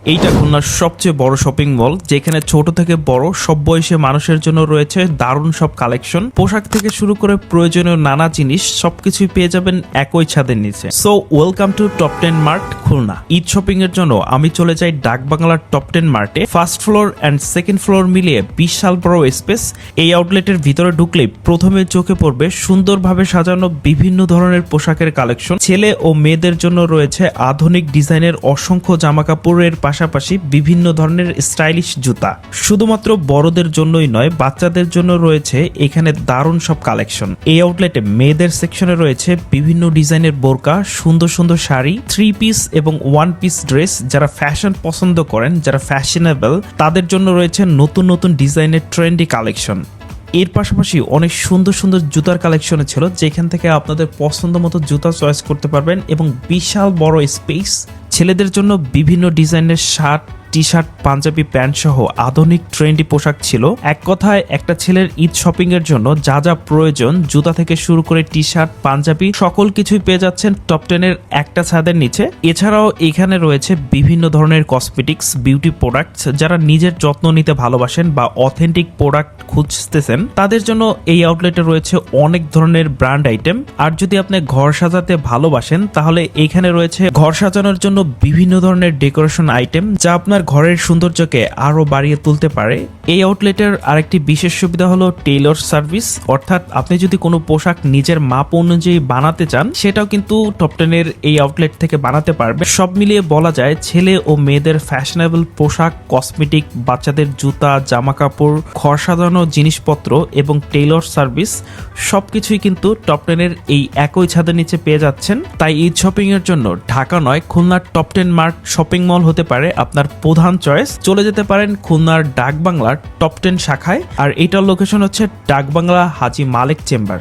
এইটা খুলনার সবচেয়ে বড় শপিং মল, যেখানে ছোট থেকে বড় সব বয়সী মানুষের জন্য রয়েছে দারুণ সব কালেকশন। পোশাক থেকে শুরু করে প্রয়োজনীয় নানা জিনিস সবকিছুই পেয়ে যাবেন একই ছাদের নিচে। So welcome to top 10 mart Khulna. Eid shopping এর জন্য আমি চলে যাই ডাক বাংলার টপ 10 মার্টে। First floor and second floor মিলিয়ে বিশাল বড় স্পেস। এই আউটলেটের ভিতরে ঢুকলেই প্রথমে চোখে পড়বে সুন্দরভাবে সাজানো বিভিন্ন ধরনের পোশাকের কালেকশন। ছেলে ও মেয়েদের জন্য রয়েছে আধুনিক ডিজাইনের অসংখ্য জামা কাপড়ের পাশাপাশি বিভিন্ন ধরনের স্টাইলিশ জুতা। শুধুমাত্র বড়দের জন্যই নয়, বাচ্চাদের জন্য রয়েছে এখানে দারুণ সব কালেকশন। এই আউটলেটে মেয়েদের সেকশনে রয়েছে বিভিন্ন ডিজাইনের বোরকা, সুন্দর সুন্দর শাড়ি, 3 পিস এবং 1 পিস ড্রেস। যারা ফ্যাশন পছন্দ করেন, যারা ফ্যাশনেবল, তাদের জন্য রয়েছে নতুন নতুন ডিজাইনের ট্রেন্ডি কালেকশন। এর পাশাপাশি অনেক সুন্দর সুন্দর জুতার কালেকশনে ছিল, যেখান থেকে আপনাদের পছন্দ মতো জুতা চয়েস করতে পারবেন এবং বিশাল বড় স্পেস। ছেলেদের জন্য বিভিন্ন ডিজাইনের shirt, T shirt, panjabi, pant সহ আধুনিক ট্রেন্ডি পোশাক ছিল। এক কথায় একটা ছেলের ঈদ শপিং এর জন্য যা যা প্রয়োজন, জুতা থেকে শুরু করে টি শার্ট, পাঞ্জাবি, সকল কিছুই পেয়ে যাচ্ছেন টপ 10 এর একটা ছাদের নিচে। এছাড়াও এখানে রয়েছে বিভিন্ন ধরনের কসমেটিক্স, বিউটি প্রোডাক্টস। যারা নিজের যত্ন নিতে ভালোবাসেন বা অথেন্টিক প্রোডাক্ট খুঁজতেছেন, তাদের জন্য এই আউটলেটে রয়েছে অনেক ধরনের ব্র্যান্ড আইটেম। আর যদি আপনি ঘর সাজাতে ভালোবাসেন, তাহলে এখানে রয়েছে ঘর সাজানোর জন্য বিভিন্ন ধরনের ডেকোরেশন আইটেম, যা আপনার ঘরের সৌন্দর্যকে আরো বাড়িয়ে তুলতে পারে। এই আউটলেটের আরেকটি বিশেষ সুবিধা হলো টেইলর সার্ভিস, অর্থাৎ আপনি যদি কোনো পোশাক নিজের মাপ অনুযায়ী বানাতে চান, সেটাও কিন্তু টপ 10 এর এই আউটলেট থেকে বানাতে পারবে। সব মিলিয়ে বলা যায় ছেলে ও মেয়েদের ফ্যাশনেবল পোশাক, কসমেটিক, বাচ্চাদের জুতা, জামা কাপড়, ঘর সাজানো জিনিসপত্র এবং টেইলর সার্ভিস সবকিছুই কিন্তু টপ 10 এর এই একই ছাদের নিচে পেয়ে যাচ্ছেন। তাই ঈদ শপিং এর জন্য ঢাকা নয়, খুলনার টপ 10 মার্ট শপিং মল হতে পারে আপনার প্রধান চয়েস। চলে যেতে পারেন খুলনার ডাক বাংলার টপ 10 শাখায়, আর এটার লোকেশন হচ্ছে ডাক বাংলা হাজী মালিক চেম্বার।